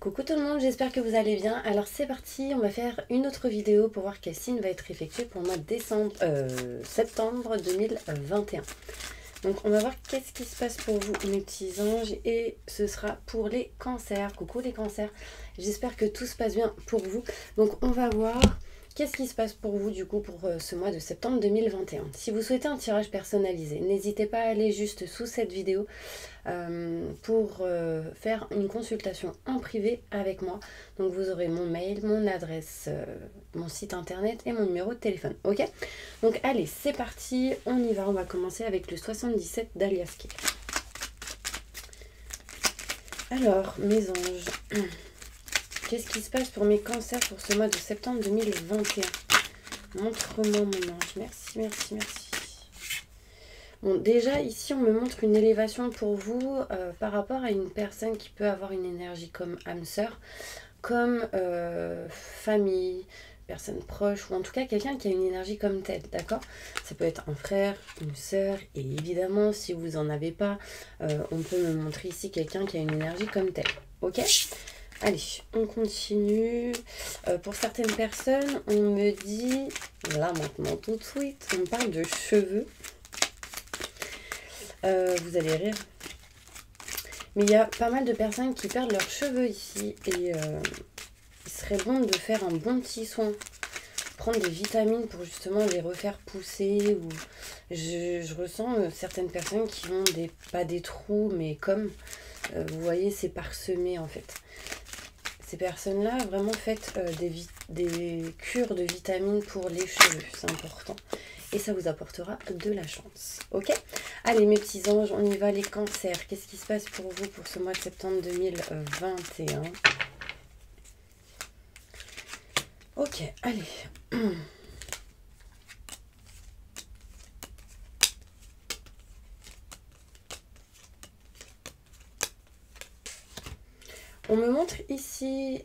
Coucou tout le monde, j'espère que vous allez bien. Alors c'est parti, on va faire une autre vidéo pour voir quel signe va être effectué pour le mois de septembre 2021. Donc on va voir qu'est-ce qui se passe pour vous mes petits anges et ce sera pour les cancers. Coucou les cancers, j'espère que tout se passe bien pour vous. Donc on va voir qu'est-ce qui se passe pour vous du coup pour ce mois de septembre 2021. Si vous souhaitez un tirage personnalisé, n'hésitez pas à aller juste sous cette vidéo pour faire une consultation en privé avec moi. Donc vous aurez mon mail, mon adresse, mon site internet et mon numéro de téléphone. Ok, donc allez, c'est parti, on y va. On va commencer avec le 77 d'Alias Kay. Alors mes anges, qu'est-ce qui se passe pour mes cancers pour ce mois de septembre 2021? Montre-moi mon ange, merci, merci, merci. Bon, déjà ici on me montre une élévation pour vous par rapport à une personne qui peut avoir une énergie comme âme sœur, comme famille, personne proche, ou en tout cas quelqu'un qui a une énergie comme telle, d'accord? Ça peut être un frère, une sœur, et évidemment si vous n'en avez pas, on peut me montrer ici quelqu'un qui a une énergie comme telle, ok? Allez, on continue. Pour certaines personnes, on me dit, là maintenant tout de suite, on parle de cheveux. Vous allez rire. Mais il y a pas mal de personnes qui perdent leurs cheveux ici. Et il serait bon de faire un bon petit soin. Prendre des vitamines pour justement les refaire pousser. Ou je ressens certaines personnes qui ont pas des trous, mais comme, vous voyez, c'est parsemé en fait. Ces personnes-là, vraiment faites des cures de vitamines pour les cheveux. C'est important. Et ça vous apportera de la chance. Ok? Allez mes petits anges, on y va les cancers. Qu'est-ce qui se passe pour vous pour ce mois de septembre 2021? Ok, allez. On me montre ici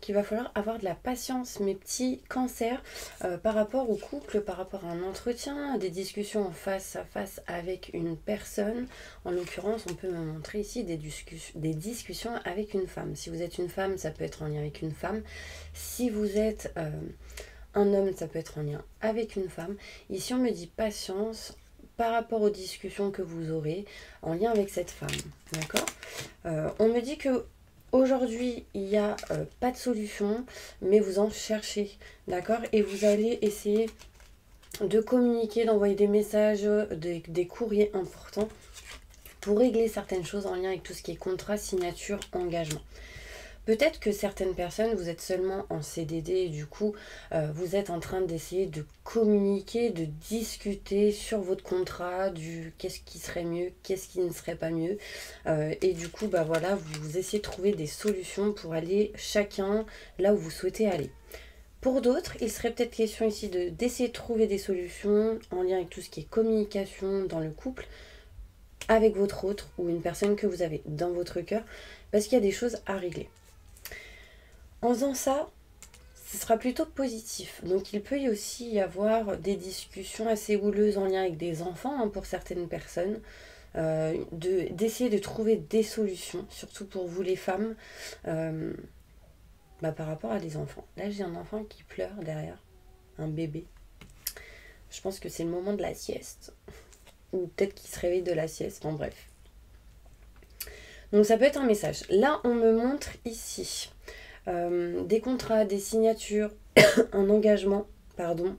qu'il va falloir avoir de la patience, mes petits cancers, par rapport au couple, par rapport à un entretien, à des discussions en face à face avec une personne. En l'occurrence, on peut me montrer ici des discussions avec une femme. Si vous êtes une femme, ça peut être en lien avec une femme. Si vous êtes un homme, ça peut être en lien avec une femme. Ici, on me dit patience par rapport aux discussions que vous aurez en lien avec cette femme. D'accord? On me dit que aujourd'hui, il n'y a pas de solution, mais vous en cherchez, d'accord? Et vous allez essayer de communiquer, d'envoyer des messages, des courriers importants pour régler certaines choses en lien avec tout ce qui est contrat, signature, engagement. Peut-être que certaines personnes, vous êtes seulement en CDD et du coup, vous êtes en train d'essayer de communiquer, de discuter sur votre contrat, du qu'est-ce qui serait mieux, qu'est-ce qui ne serait pas mieux. Et du coup, bah voilà, vous essayez de trouver des solutions pour aller chacun là où vous souhaitez aller. Pour d'autres, il serait peut-être question ici d'essayer de trouver des solutions en lien avec tout ce qui est communication dans le couple, avec votre autre ou une personne que vous avez dans votre cœur, parce qu'il y a des choses à régler. En faisant ça, ce sera plutôt positif. Donc il peut y aussi y avoir des discussions assez houleuses en lien avec des enfants hein, pour certaines personnes. D'essayer de trouver des solutions, surtout pour vous les femmes, par rapport à des enfants. Là j'ai un enfant qui pleure derrière, un bébé. Je pense que c'est le moment de la sieste. Ou peut-être qu'il se réveille de la sieste, en bref. Donc ça peut être un message. Là on me montre ici des contrats, des signatures, un engagement, pardon.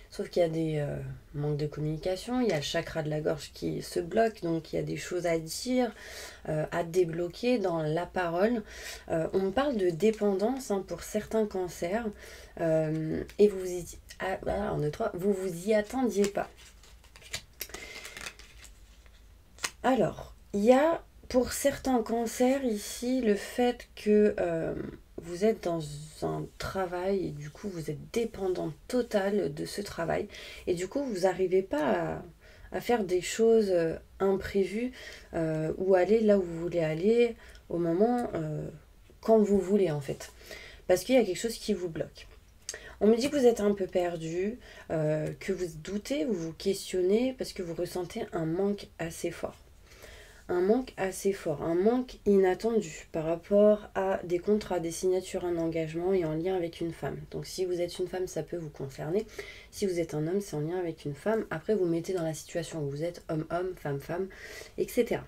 Sauf qu'il y a des manques de communication, il y a le chakra de la gorge qui se bloque, donc il y a des choses à dire, à débloquer dans la parole. On me parle de dépendance hein, pour certains cancers, et vous vous y attendiez pas. Alors, il y a pour certains cancers ici le fait que vous êtes dans un travail et du coup vous êtes dépendant total de ce travail et du coup vous n'arrivez pas à faire des choses imprévues ou aller là où vous voulez aller au moment quand vous voulez en fait parce qu'il y a quelque chose qui vous bloque. On me dit que vous êtes un peu perdu, que vous doutez, vous vous questionnez parce que vous ressentez un manque assez fort. un manque assez fort, un manque inattendu par rapport à des contrats, des signatures, un engagement et en lien avec une femme. Donc si vous êtes une femme, ça peut vous concerner. Si vous êtes un homme, c'est en lien avec une femme. Après, vous mettez dans la situation où vous êtes homme-homme, femme-femme, etc.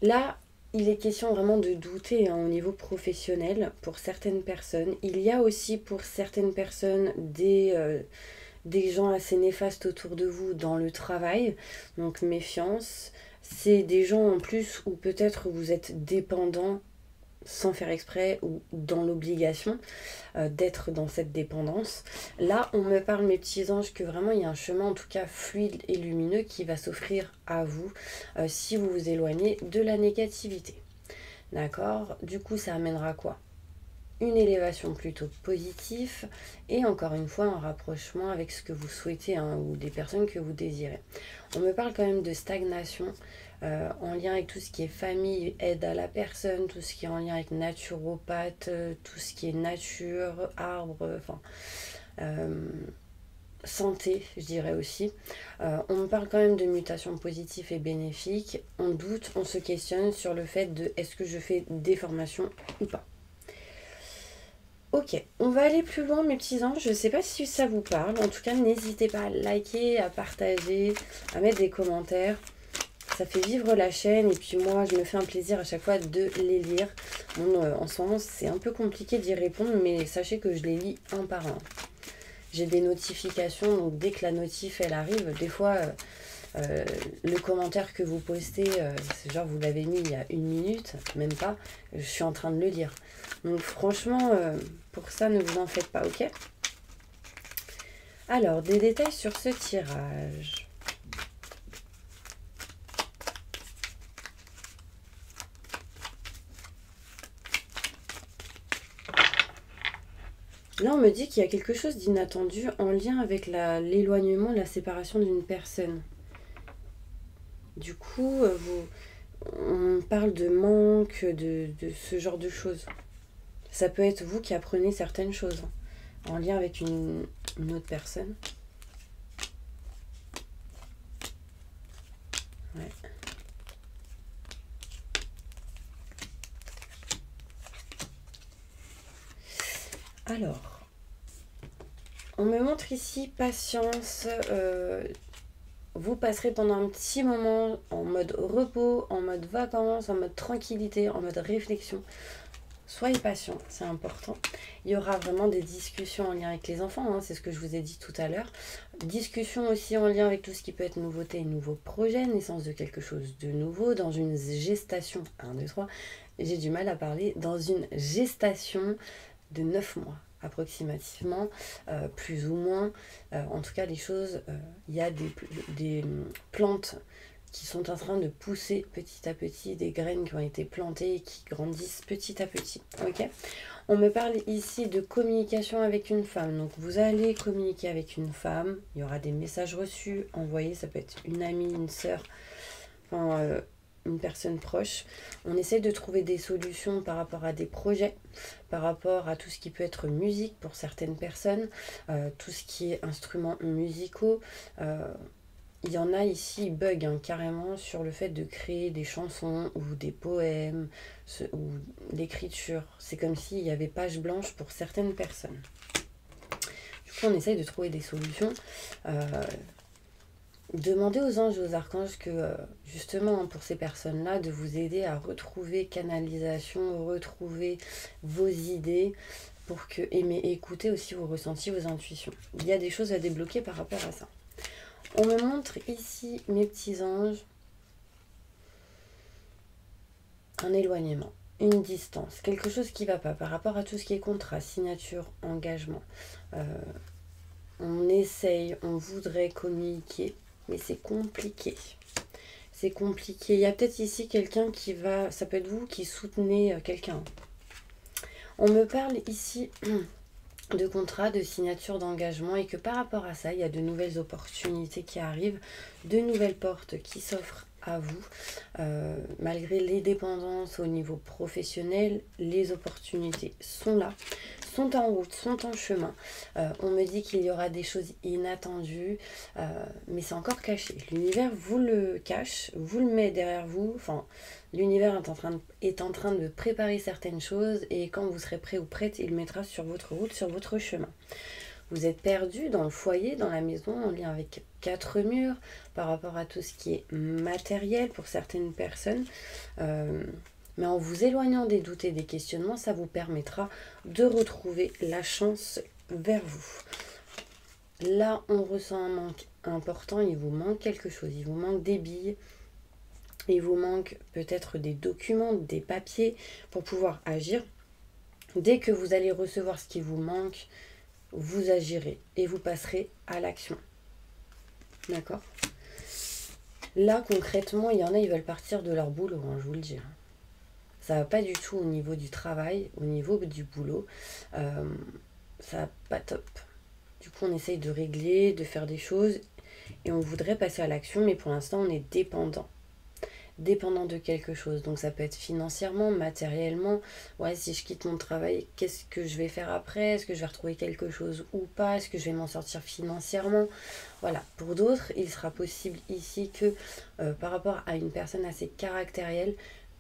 Là, il est question vraiment de douter au niveau professionnel pour certaines personnes. Il y a aussi pour certaines personnes des gens assez néfastes autour de vous dans le travail. Donc méfiance. C'est des gens en plus où peut-être vous êtes dépendant sans faire exprès ou dans l'obligation d'être dans cette dépendance. Là, on me parle, mes petits anges, que vraiment il y a un chemin en tout cas fluide et lumineux qui va s'offrir à vous si vous vous éloignez de la négativité. D'accord? Du coup, ça amènera quoi? Une élévation plutôt positive et encore une fois un rapprochement avec ce que vous souhaitez ou des personnes que vous désirez. On me parle quand même de stagnation en lien avec tout ce qui est famille, aide à la personne, tout ce qui est en lien avec naturopathe, tout ce qui est nature, arbre, santé, je dirais aussi. On me parle quand même de mutations positives et bénéfiques. On doute, on se questionne sur le fait de est-ce que je fais des formations ou pas. Ok, on va aller plus loin mes petits anges, je ne sais pas si ça vous parle, en tout cas n'hésitez pas à liker, à partager, à mettre des commentaires, ça fait vivre la chaîne et puis moi je me fais un plaisir à chaque fois de les lire. Bon, en ce moment c'est un peu compliqué d'y répondre mais sachez que je les lis un par un. J'ai des notifications donc dès que la notif elle arrive, des fois le commentaire que vous postez, c'est genre vous l'avez mis il y a 1 minute, même pas, je suis en train de le lire. Donc franchement, pour ça, ne vous en faites pas, ok? Alors, des détails sur ce tirage. Là, on me dit qu'il y a quelque chose d'inattendu en lien avec l'éloignement, la séparation d'une personne. Du coup, on parle de manque, de ce genre de choses. Ça peut être vous qui apprenez certaines choses en lien avec une autre personne. Ouais. Alors, on me montre ici patience. Vous passerez pendant un petit moment en mode repos, en mode vacances, en mode tranquillité, en mode réflexion. Soyez patient, c'est important. Il y aura vraiment des discussions en lien avec les enfants, c'est ce que je vous ai dit tout à l'heure. Discussions aussi en lien avec tout ce qui peut être nouveauté et nouveau projet, naissance de quelque chose de nouveau, dans une gestation, 1, 2, 3, j'ai du mal à parler, dans une gestation de 9 mois approximativement, plus ou moins. En tout cas, les choses, il y a des plantes qui sont en train de pousser petit à petit, des graines qui ont été plantées et qui grandissent petit à petit. Ok. On me parle ici de communication avec une femme. Donc vous allez communiquer avec une femme. Il y aura des messages reçus, envoyés. Ça peut être une amie, une sœur, une personne proche. On essaie de trouver des solutions par rapport à des projets, par rapport à tout ce qui peut être musique pour certaines personnes, tout ce qui est instruments musicaux. Il y en a ici, ils bug carrément sur le fait de créer des chansons ou des poèmes ou l'écriture. C'est comme s'il y avait page blanche pour certaines personnes. Du coup, on essaye de trouver des solutions. Demandez aux anges et aux archanges que, justement, pour ces personnes-là, de vous aider à retrouver canalisation, retrouver vos idées, pour que, mais écoutez aussi vos ressentis, vos intuitions. Il y a des choses à débloquer par rapport à ça. On me montre ici, mes petits anges, un éloignement, une distance, quelque chose qui ne va pas par rapport à tout ce qui est contrat, signature, engagement. On essaye, on voudrait communiquer, mais c'est compliqué. C'est compliqué. Il y a peut-être ici quelqu'un qui va, ça peut être vous qui soutenez quelqu'un. On me parle ici de contrat, de signature, d'engagement et que par rapport à ça, il y a de nouvelles opportunités qui arrivent, de nouvelles portes qui s'offrent à vous. Malgré les dépendances au niveau professionnel, les opportunités sont là. sont en route, sont en chemin. On me dit qu'il y aura des choses inattendues, mais c'est encore caché. L'univers vous le cache, vous le met derrière vous. Enfin, l'univers est en train de préparer certaines choses et quand vous serez prêt ou prête, il mettra sur votre route, sur votre chemin. Vous êtes perdu dans le foyer, dans la maison, en lien avec 4 murs, par rapport à tout ce qui est matériel pour certaines personnes. Mais en vous éloignant des doutes et des questionnements, ça vous permettra de retrouver la chance vers vous. Là, on ressent un manque important, il vous manque quelque chose, il vous manque des billes, il vous manque peut-être des documents, des papiers pour pouvoir agir. Dès que vous allez recevoir ce qui vous manque, vous agirez et vous passerez à l'action. D'accord? Là, concrètement, il y en a, ils veulent partir de leur boulot, hein, je vous le dis. Ça va pas du tout au niveau du travail, au niveau du boulot. Ça va pas top. Du coup, on essaye de régler, de faire des choses et on voudrait passer à l'action, mais pour l'instant, on est dépendant. Dépendant de quelque chose. Donc ça peut être financièrement, matériellement. Ouais, si je quitte mon travail, qu'est-ce que je vais faire après? Est-ce que je vais retrouver quelque chose ou pas? Est-ce que je vais m'en sortir financièrement? Voilà. Pour d'autres, il sera possible ici que par rapport à une personne assez caractérielle,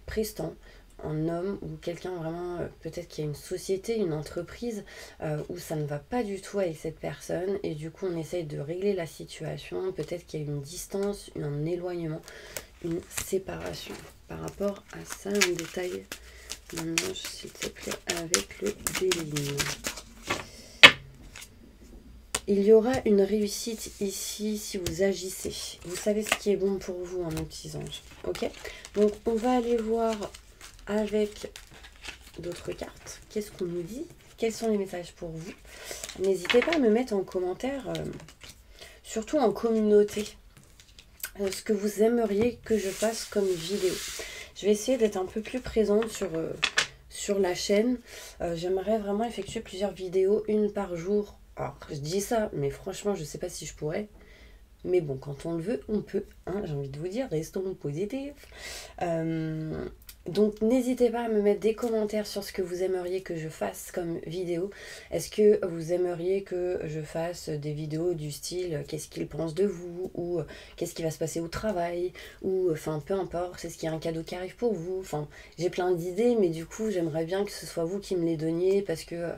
prestant, un homme ou quelqu'un vraiment, peut-être qu'il y a une société, une entreprise où ça ne va pas du tout avec cette personne et du coup on essaye de régler la situation, peut-être qu'il y a une distance, un éloignement, une séparation. Par rapport à ça, un détail maintenant s'il te plaît avec le déligne. Il y aura une réussite ici si vous agissez. Vous savez ce qui est bon pour vous, mes petits anges. Ok? Donc on va aller voir avec d'autres cartes. Qu'est-ce qu'on nous dit? Quels sont les messages pour vous? N'hésitez pas à me mettre en commentaire, surtout en communauté, ce que vous aimeriez que je fasse comme vidéo. Je vais essayer d'être un peu plus présente sur la chaîne. J'aimerais vraiment effectuer plusieurs vidéos, une par jour. Alors, je dis ça, mais franchement, je ne sais pas si je pourrais. Mais bon, quand on le veut, on peut. Hein, j'ai envie de vous dire, restons positifs. Donc n'hésitez pas à me mettre des commentaires sur ce que vous aimeriez que je fasse comme vidéo. Est-ce que vous aimeriez que je fasse des vidéos du style qu'est-ce qu'ils pensent de vous, ou qu'est-ce qui va se passer au travail, ou enfin peu importe, est-ce qu'il y a un cadeau qui arrive pour vous. Enfin, j'ai plein d'idées, mais du coup j'aimerais bien que ce soit vous qui me les donniez, parce que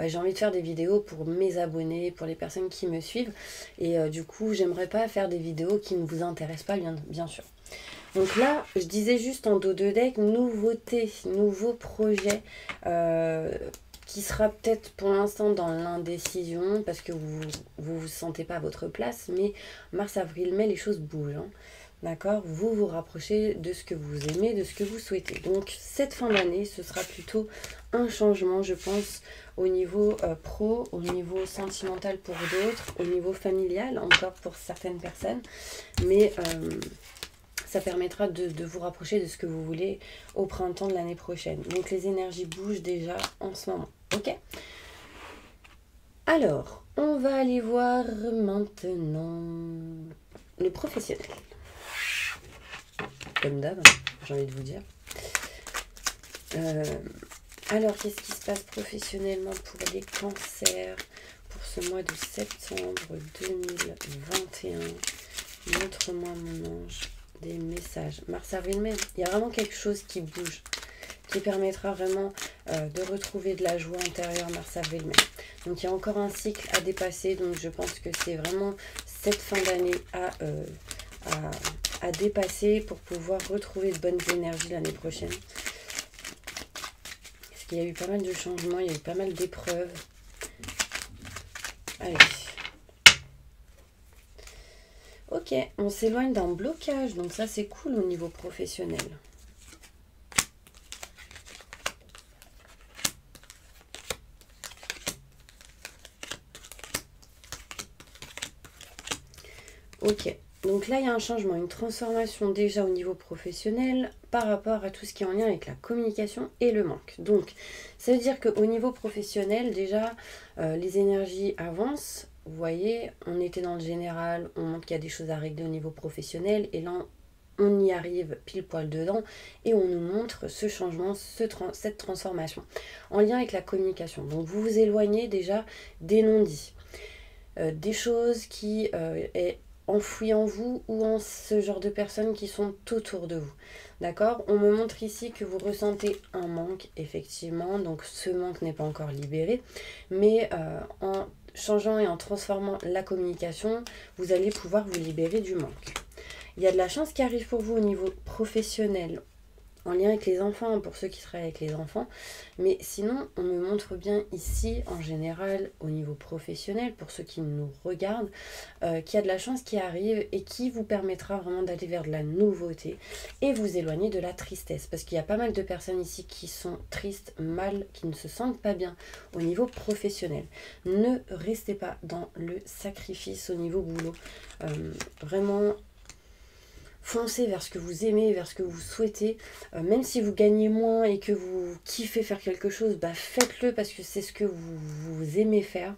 j'ai envie de faire des vidéos pour mes abonnés, pour les personnes qui me suivent, et du coup j'aimerais pas faire des vidéos qui ne vous intéressent pas, bien sûr. Donc là, je disais juste en dos de deck, nouveauté, nouveau projet qui sera peut-être pour l'instant dans l'indécision parce que vous sentez pas à votre place, mais mars, avril, mai, les choses bougent. Hein. D'accord? Vous vous rapprochez de ce que vous aimez, de ce que vous souhaitez. Donc cette fin d'année, ce sera plutôt un changement, je pense, au niveau pro, au niveau sentimental pour d'autres, au niveau familial encore pour certaines personnes. Mais ça permettra de vous rapprocher de ce que vous voulez au printemps de l'année prochaine. Donc les énergies bougent déjà en ce moment. Ok? Alors, on va aller voir maintenant le professionnel. Comme d'hab, j'ai envie de vous dire. Alors, qu'est-ce qui se passe professionnellement pour les cancers pour ce mois de septembre 2021? Montre-moi, mon ange, des messages. Mars, avril, mai, il y a vraiment quelque chose qui bouge, qui permettra vraiment de retrouver de la joie intérieure mars, avril, mai. Donc il y a encore un cycle à dépasser, donc je pense que c'est vraiment cette fin d'année à dépasser pour pouvoir retrouver de bonnes énergies l'année prochaine. Parce qu'il y a eu pas mal de changements, il y a eu pas mal d'épreuves. Allez. Ok, on s'éloigne d'un blocage, donc ça c'est cool au niveau professionnel. Ok, donc là il y a un changement, une transformation déjà au niveau professionnel par rapport à tout ce qui est en lien avec la communication et le manque. Donc ça veut dire qu'au niveau professionnel déjà les énergies avancent. Vous voyez, on était dans le général, on montre qu'il y a des choses à régler au niveau professionnel et là on y arrive pile poil dedans et on nous montre ce changement, cette transformation en lien avec la communication. Donc vous vous éloignez déjà des non-dits, des choses qui est enfouies en vous ou en ce genre de personnes qui sont autour de vous. D'accord? On me montre ici que vous ressentez un manque, effectivement, donc ce manque n'est pas encore libéré, mais en changeant et en transformant la communication, vous allez pouvoir vous libérer du manque. Il y a de la chance qui arrive pour vous au niveau professionnel, en lien avec les enfants, pour ceux qui travaillent avec les enfants. Mais sinon, on me montre bien ici, en général, au niveau professionnel, pour ceux qui nous regardent, qu'il y a de la chance qui arrive et qui vous permettra vraiment d'aller vers de la nouveauté et vous éloigner de la tristesse. Parce qu'il y a pas mal de personnes ici qui sont tristes, mal, qui ne se sentent pas bien au niveau professionnel. Ne restez pas dans le sacrifice au niveau boulot. Vraiment... foncez vers ce que vous aimez, vers ce que vous souhaitez. Même si vous gagnez moins et que vous kiffez faire quelque chose, bah faites-le parce que c'est ce que vous aimez faire.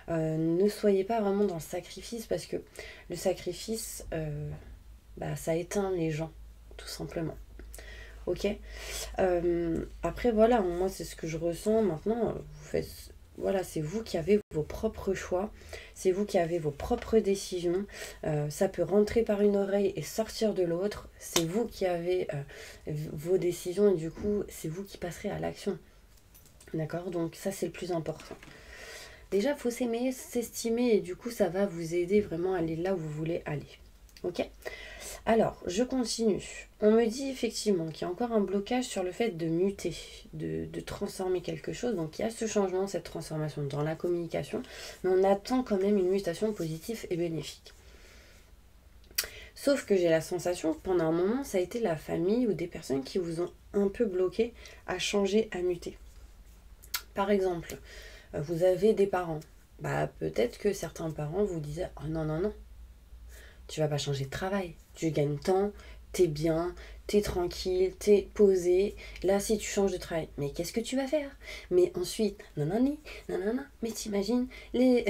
Ne soyez pas vraiment dans le sacrifice parce que le sacrifice, ça éteint les gens, tout simplement. Ok. Après, voilà, moi c'est ce que je ressens. Maintenant, vous faites... Voilà, c'est vous qui avez vos propres choix, c'est vous qui avez vos propres décisions. Ça peut rentrer par une oreille et sortir de l'autre. C'est vous qui avez vos décisions et du coup, c'est vous qui passerez à l'action. D'accord? Donc ça, c'est le plus important. Déjà, il faut s'aimer, s'estimer et du coup, ça va vous aider vraiment à aller là où vous voulez aller. Ok? Alors, je continue. On me dit effectivement qu'il y a encore un blocage sur le fait de muter, de transformer quelque chose. Donc, il y a ce changement, cette transformation dans la communication, mais on attend quand même une mutation positive et bénéfique. Sauf que j'ai la sensation que pendant un moment, ça a été la famille ou des personnes qui vous ont un peu bloqué à changer, à muter. Par exemple, vous avez des parents. Peut-être que certains parents vous disaient « Oh non, non, non, tu vas pas changer de travail. Tu gagnes tant, t'es bien, t'es tranquille, t'es posé. Là, si tu changes de travail, mais qu'est-ce que tu vas faire? Mais ensuite, nanani, nanana, mais t'imagines les...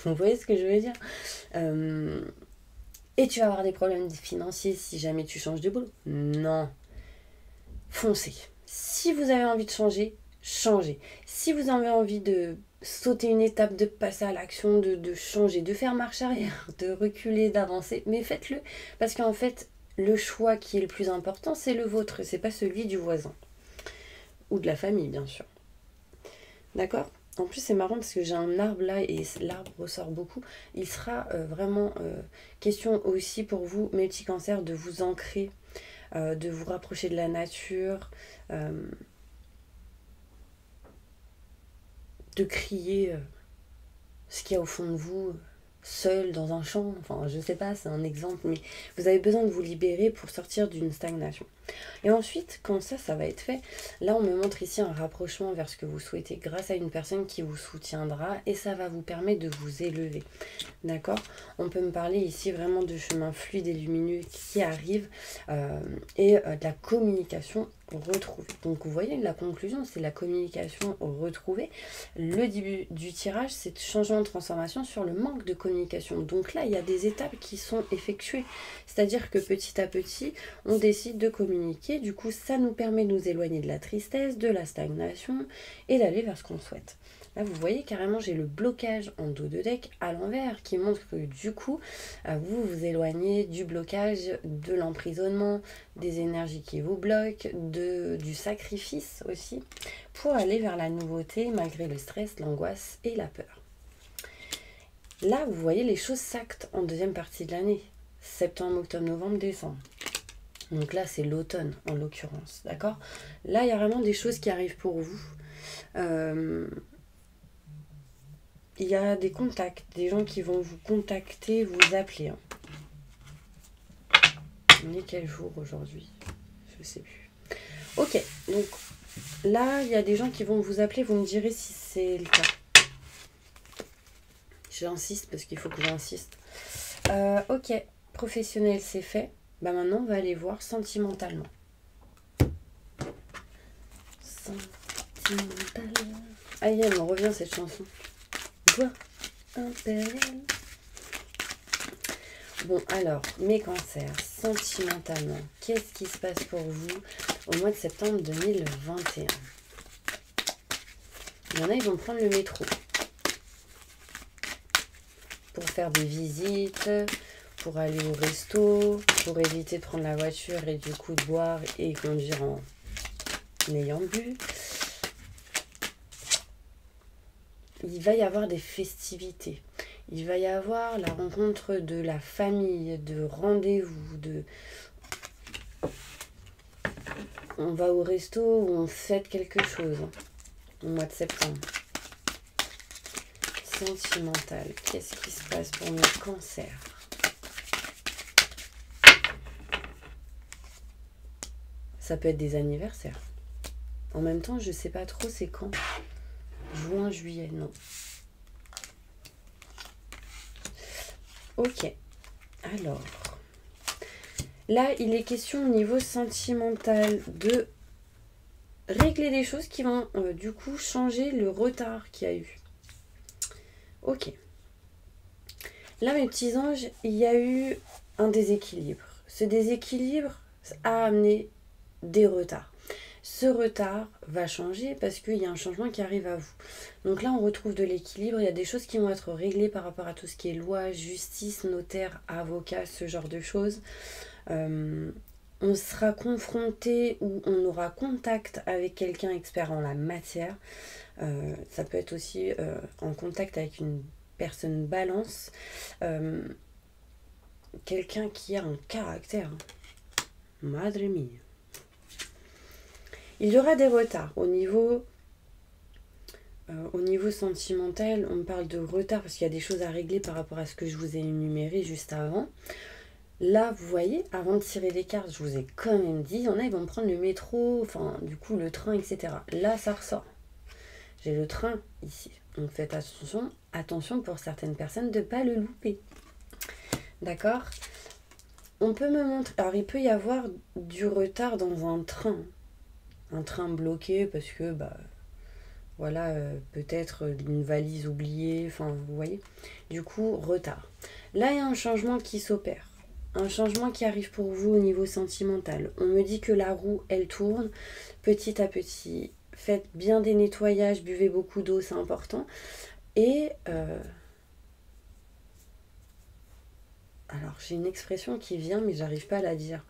Vous voyez ce que je veux dire? Et tu vas avoir des problèmes financiers si jamais tu changes de boulot. Non. Foncez. Si vous avez envie de changer, changez. Si vous avez envie de sauter une étape, de passer à l'action, de changer, de faire marche arrière, de reculer, d'avancer, mais faites-le. Parce qu'en fait, le choix qui est le plus important, c'est le vôtre, c'est pas celui du voisin. Ou de la famille, bien sûr. D'accord? En plus, c'est marrant parce que j'ai un arbre là et l'arbre ressort beaucoup. Il sera vraiment question aussi pour vous, mes petits cancers, de vous ancrer, de vous rapprocher de la nature, de crier ce qu'il y a au fond de vous, seul dans un champ, enfin je sais pas, c'est un exemple, mais vous avez besoin de vous libérer pour sortir d'une stagnation. Et ensuite, quand ça va être fait, là on me montre ici un rapprochement vers ce que vous souhaitez grâce à une personne qui vous soutiendra et ça va vous permettre de vous élever. D'accord? On peut me parler ici vraiment de chemin fluide et lumineux qui arrive et de la communication retrouvée. Donc vous voyez, la conclusion, c'est la communication retrouvée. Le début du tirage, c'est changement de transformation sur le manque de communication. Donc là, il y a des étapes qui sont effectuées. C'est-à-dire que petit à petit, on décide de communiquer. Du coup, ça nous permet de nous éloigner de la tristesse, de la stagnation et d'aller vers ce qu'on souhaite. Là, vous voyez carrément, j'ai le blocage en dos de deck à l'envers qui montre que du coup, vous vous éloignez du blocage, de l'emprisonnement, des énergies qui vous bloquent, du sacrifice aussi, pour aller vers la nouveauté malgré le stress, l'angoisse et la peur. Là, vous voyez, les choses s'actent en deuxième partie de l'année. Septembre, octobre, novembre, décembre. Donc là, c'est l'automne en l'occurrence, d'accord? Là, il y a vraiment des choses qui arrivent pour vous. Il y a des contacts, des gens qui vont vous contacter, vous appeler. Hein. On est quel jour aujourd'hui? Je sais plus. Ok, donc là, il y a des gens qui vont vous appeler, vous me direz si c'est le cas. J'insiste parce qu'il faut que j'insiste. Ok, professionnel, c'est fait. Maintenant, on va aller voir sentimentalement. Sentimental. Aïe, elle me revient cette chanson. Voix impériale. Bon, alors, mes cancers, sentimentalement, qu'est-ce qui se passe pour vous au mois de septembre 2021? Il y en a, ils vont prendre le métro pour faire des visites, pour aller au resto, pour éviter de prendre la voiture et du coup de boire et conduire en ayant bu. Il va y avoir des festivités. Il va y avoir la rencontre de la famille, de rendez-vous, on va au resto ou on fête quelque chose au mois de septembre. Sentimental, qu'est-ce qui se passe pour mes cancers? Ça peut être des anniversaires. En même temps, je sais pas trop c'est quand. Juin, juillet, non. Ok. Alors. Là, il est question au niveau sentimental de régler des choses qui vont du coup changer le retard qu'il y a eu. Ok. Là, mes petits anges, il y a eu un déséquilibre. Ce déséquilibre a amené des retards. Ce retard va changer parce qu'il y a un changement qui arrive à vous. Donc là, on retrouve de l'équilibre. Il y a des choses qui vont être réglées par rapport à tout ce qui est loi, justice, notaire, avocat, ce genre de choses. On sera confronté ou on aura contact avec quelqu'un expert en la matière. Ça peut être aussi en contact avec une personne balance. Quelqu'un qui a un caractère. Madre mia. Il y aura des retards au niveau sentimental. On parle de retard parce qu'il y a des choses à régler par rapport à ce que je vous ai énuméré juste avant. Là, vous voyez, avant de tirer les cartes, je vous ai quand même dit, il y en a, ils vont prendre le métro, enfin, du coup, le train, etc. Là, ça ressort. J'ai le train ici. Donc, faites attention pour certaines personnes de ne pas le louper. D'accord? On peut me montrer... Alors, il peut y avoir du retard dans un train. Un train bloqué parce que, voilà, peut-être une valise oubliée, enfin, vous voyez. Du coup, retard. Là, il y a un changement qui s'opère. Un changement qui arrive pour vous au niveau sentimental. On me dit que la roue, elle tourne petit à petit. Faites bien des nettoyages, buvez beaucoup d'eau, c'est important. Et alors, j'ai une expression qui vient, mais j'arrive pas à la dire.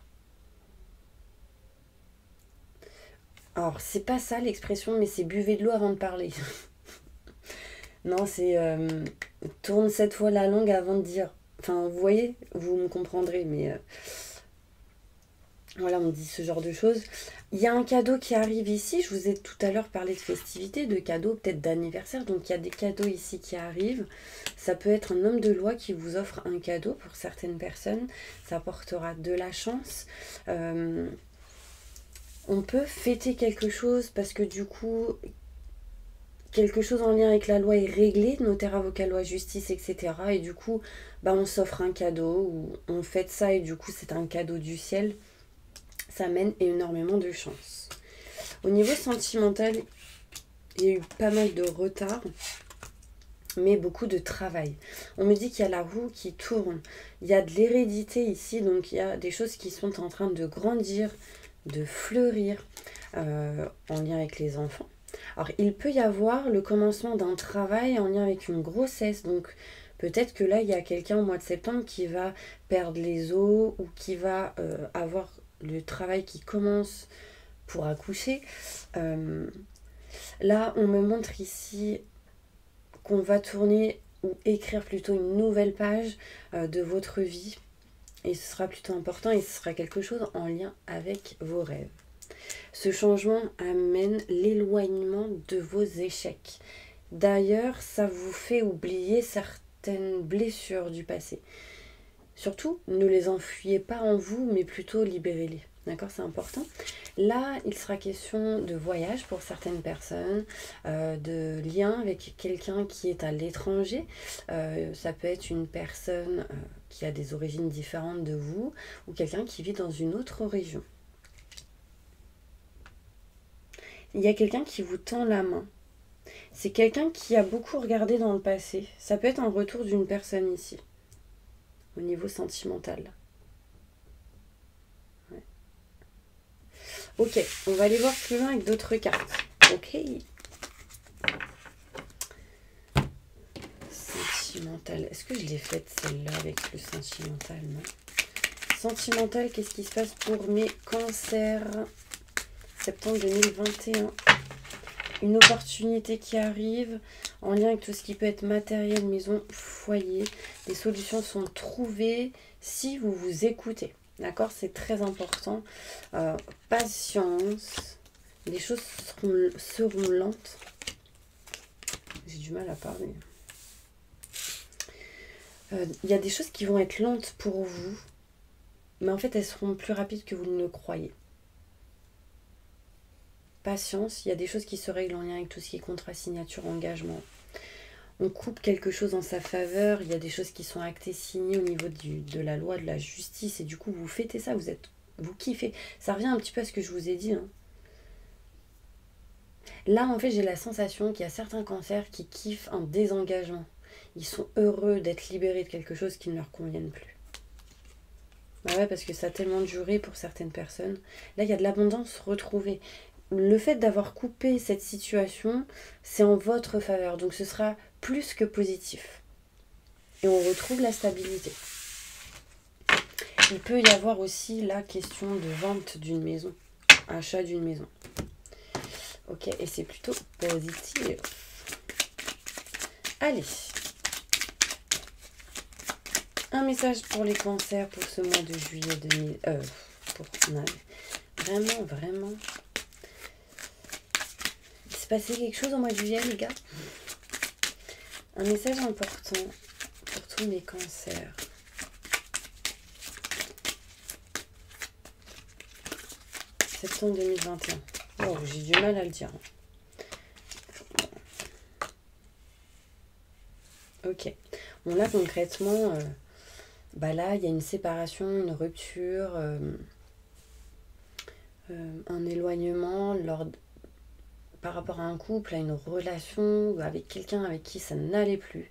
Alors, c'est pas ça l'expression, mais c'est buvez de l'eau avant de parler. Non, c'est tourne 7 fois la langue avant de dire. Enfin, vous voyez, vous me comprendrez, mais voilà, on me dit ce genre de choses. Il y a un cadeau qui arrive ici. Je vous ai tout à l'heure parlé de festivités, de cadeaux, peut-être d'anniversaire. Donc, il y a des cadeaux ici qui arrivent. Ça peut être un homme de loi qui vous offre un cadeau pour certaines personnes. Ça apportera de la chance. On peut fêter quelque chose parce que du coup... quelque chose en lien avec la loi est réglé, notaire, avocat, loi, justice, etc. Et du coup, on s'offre un cadeau, ou on fête ça et du coup, c'est un cadeau du ciel. Ça mène énormément de chance. Au niveau sentimental, il y a eu pas mal de retard, mais beaucoup de travail. On me dit qu'il y a la roue qui tourne. Il y a de l'hérédité ici, donc il y a des choses qui sont en train de grandir, de fleurir en lien avec les enfants. Alors, il peut y avoir le commencement d'un travail en lien avec une grossesse. Donc, peut-être que là, il y a quelqu'un au mois de septembre qui va perdre les os ou qui va avoir le travail qui commence pour accoucher. Là, on me montre ici qu'on va tourner ou écrire plutôt une nouvelle page de votre vie. Et ce sera plutôt important et ce sera quelque chose en lien avec vos rêves. Ce changement amène l'éloignement de vos échecs. D'ailleurs, ça vous fait oublier certaines blessures du passé. Surtout, ne les enfuyez pas en vous, mais plutôt libérez-les. D'accord, c'est important. Là, il sera question de voyage pour certaines personnes, de lien avec quelqu'un qui est à l'étranger. Ça peut être une personne qui a des origines différentes de vous ou quelqu'un qui vit dans une autre région. Il y a quelqu'un qui vous tend la main. C'est quelqu'un qui a beaucoup regardé dans le passé. Ça peut être un retour d'une personne ici. au niveau sentimental. Ouais. Ok, on va aller voir plus loin avec d'autres cartes. Ok. Sentimental. Est-ce que je l'ai faite celle-là avec le sentimental? Non. Sentimental, qu'est-ce qui se passe pour mes cancers? Septembre 2021. Une opportunité qui arrive en lien avec tout ce qui peut être matériel, maison, foyer. Les solutions sont trouvées si vous vous écoutez. D'accord? C'est très important. Patience. Les choses seront lentes. J'ai du mal à parler. Il y a des choses qui vont être lentes pour vous, mais en fait elles seront plus rapides que vous ne le croyez. Patience, il y a des choses qui se règlent en lien avec tout ce qui est contrat, signature, engagement. On coupe quelque chose en sa faveur, il y a des choses qui sont actées, signées au niveau de la loi, de la justice, et du coup vous fêtez ça, vous kiffez. Ça revient un petit peu à ce que je vous ai dit. Hein. Là en fait j'ai la sensation qu'il y a certains cancers qui kiffent un désengagement. Ils sont heureux d'être libérés de quelque chose qui ne leur convienne plus. Bah ouais, parce que ça a tellement duré pour certaines personnes. Là, il y a de l'abondance retrouvée. Le fait d'avoir coupé cette situation, c'est en votre faveur. Donc ce sera plus que positif. Et on retrouve la stabilité. Il peut y avoir aussi la question de vente d'une maison. Achat d'une maison. Ok, et c'est plutôt positif. Allez. Un message pour les cancers pour ce mois de juillet 2000. Vraiment. Il s'est passé quelque chose au mois de juillet, les gars. Un message important pour tous mes cancers. Septembre 2021. Oh, j'ai du mal à le dire. Ok. Bon, là, concrètement... là, il y a une séparation, une rupture, un éloignement par rapport à un couple, à une relation, ou avec quelqu'un avec qui ça n'allait plus.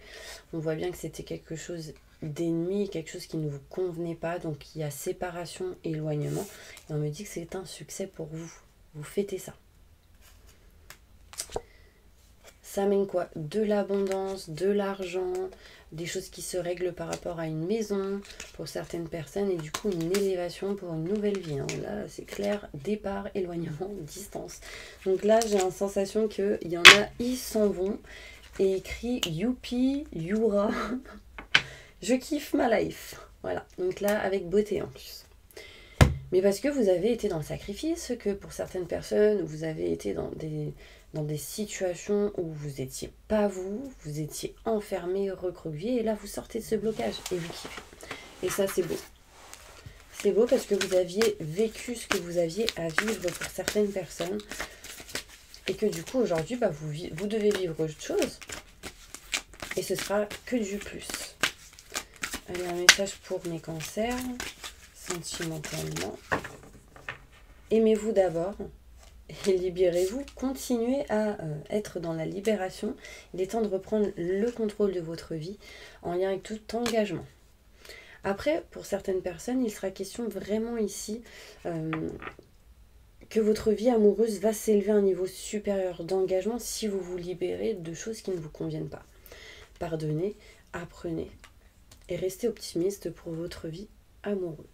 On voit bien que c'était quelque chose d'ennemi, quelque chose qui ne vous convenait pas. Donc, il y a séparation, éloignement. Et on me dit que c'est un succès pour vous. Vous fêtez ça. Ça mène quoi? De l'abondance, de l'argent, des choses qui se règlent par rapport à une maison pour certaines personnes et du coup une élévation pour une nouvelle vie. Hein. Là, c'est clair, départ, éloignement, distance. Donc là, j'ai une sensation qu'il y en a, ils s'en vont et écrit youpi, youra. Je kiffe ma life. Voilà, donc là, avec beauté en plus. Mais parce que vous avez été dans le sacrifice, que pour certaines personnes, vous avez été dans des situations où vous n'étiez pas vous étiez enfermé, recroquevillé, et là vous sortez de ce blocage et vous kiffez. Et ça c'est beau. C'est beau parce que vous aviez vécu ce que vous aviez à vivre pour certaines personnes et que du coup aujourd'hui vous devez vivre autre chose et ce sera que du plus. Allez, un message pour mes cancers, sentimentalement. Aimez-vous d'abord. Et libérez-vous, continuez à être dans la libération. Il est temps de reprendre le contrôle de votre vie en lien avec tout engagement. Après, pour certaines personnes, il sera question vraiment ici que votre vie amoureuse va s'élever à un niveau supérieur d'engagement si vous vous libérez de choses qui ne vous conviennent pas. Pardonnez, apprenez et restez optimiste pour votre vie amoureuse.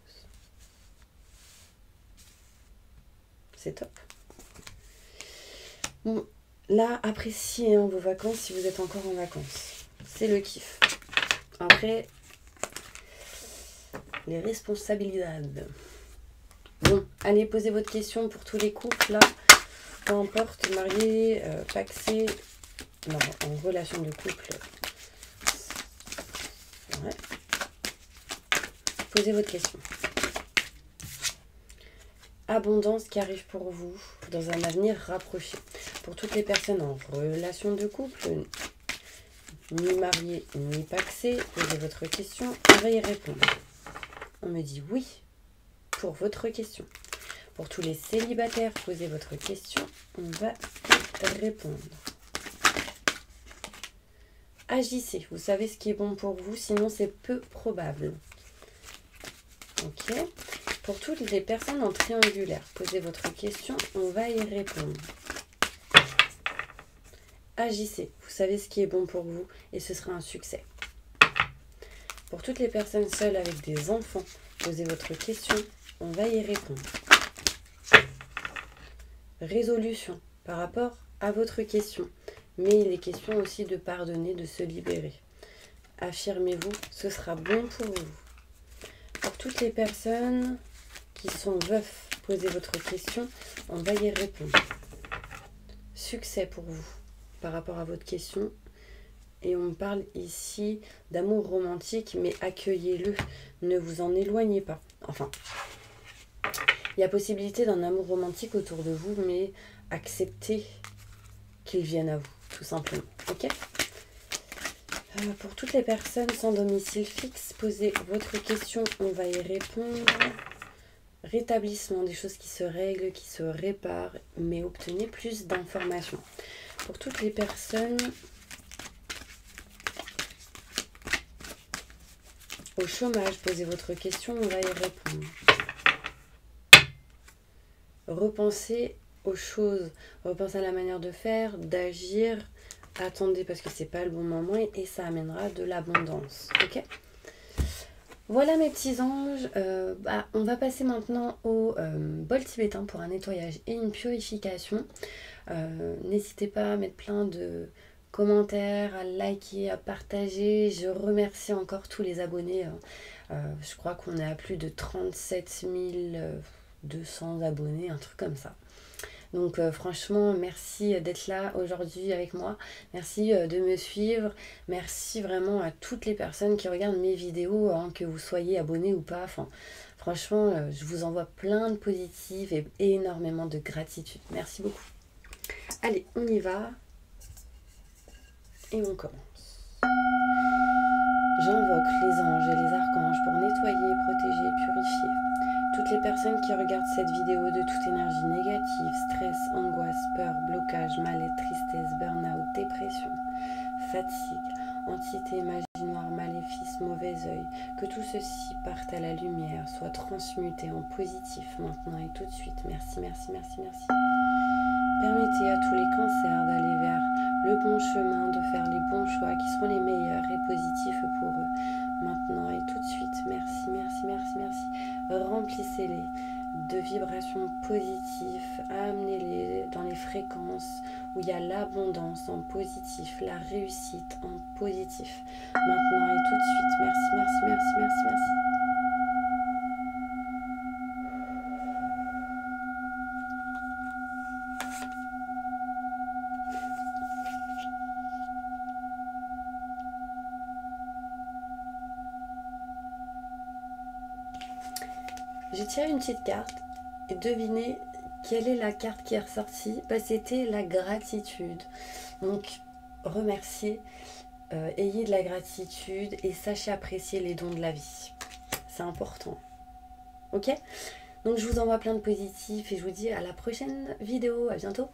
C'est top. Bon, là, appréciez vos vacances si vous êtes encore en vacances. C'est le kiff. Après, les responsabilités. Bon, allez, posez votre question pour tous les couples, là. Peu importe, mariés, pacsés, non, en relation de couple. Ouais. Posez votre question. Abondance qui arrive pour vous dans un avenir rapproché. Pour toutes les personnes en relation de couple, ni mariées ni pacsées, posez votre question, on va y répondre. On me dit oui pour votre question. Pour tous les célibataires, posez votre question, on va y répondre. Agissez, vous savez ce qui est bon pour vous, sinon c'est peu probable. Ok. Pour toutes les personnes en triangulaire, posez votre question, on va y répondre. Agissez, vous savez ce qui est bon pour vous et ce sera un succès. Pour toutes les personnes seules avec des enfants, posez votre question, on va y répondre. Résolution par rapport à votre question, mais il est question aussi de pardonner, de se libérer. Affirmez-vous, ce sera bon pour vous. Pour toutes les personnes qui sont veufs, posez votre question, on va y répondre. Succès pour vous par rapport à votre question. Et on parle ici d'amour romantique, mais accueillez-le, ne vous en éloignez pas. Enfin, il y a possibilité d'un amour romantique autour de vous, mais acceptez qu'il vienne à vous, tout simplement. Ok ? Pour toutes les personnes sans domicile fixe, posez votre question, on va y répondre. Rétablissement, des choses qui se règlent, qui se réparent, mais obtenez plus d'informations. Pour toutes les personnes au chômage, posez votre question, on va y répondre. Repensez aux choses, repensez à la manière de faire, d'agir. Attendez parce que c'est pas le bon moment et ça amènera de l'abondance. Ok ? Voilà mes petits anges. On va passer maintenant au bol tibétain pour un nettoyage et une purification. N'hésitez pas à mettre plein de commentaires, à liker, à partager. Je remercie encore tous les abonnés. Je crois qu'on est à plus de 37 200 abonnés, un truc comme ça. Donc franchement, merci d'être là aujourd'hui avec moi. Merci de me suivre. Merci vraiment à toutes les personnes qui regardent mes vidéos, hein, que vous soyez abonnés ou pas. Enfin, franchement, je vous envoie plein de positifs et énormément de gratitude. Merci beaucoup. Allez, on y va. Et on commence. J'invoque les anges et les archanges pour nettoyer, protéger et purifier toutes les personnes qui regardent cette vidéo de toute énergie négative, stress, angoisse, peur, blocage, mal-être, tristesse, burn-out, dépression, fatigue, entité, magie noire, maléfice, mauvais œil. Que tout ceci parte à la lumière, soit transmuté en positif maintenant et tout de suite. Merci, merci, merci, merci. Permettez à tous les cancers d'aller vers le bon chemin, de faire les bons choix qui seront les meilleurs et positifs pour eux. Maintenant et tout de suite. Merci, merci, merci, merci. Remplissez-les de vibrations positives. Amenez-les dans les fréquences où il y a l'abondance en positif, la réussite en positif. Maintenant et tout de suite. Merci, merci, merci, merci, merci. J'ai tiré une petite carte et devinez quelle est la carte qui est ressortie. C'était la gratitude. Donc remerciez, ayez de la gratitude et sachez apprécier les dons de la vie. C'est important. Ok ? Donc je vous envoie plein de positifs et je vous dis à la prochaine vidéo. À bientôt.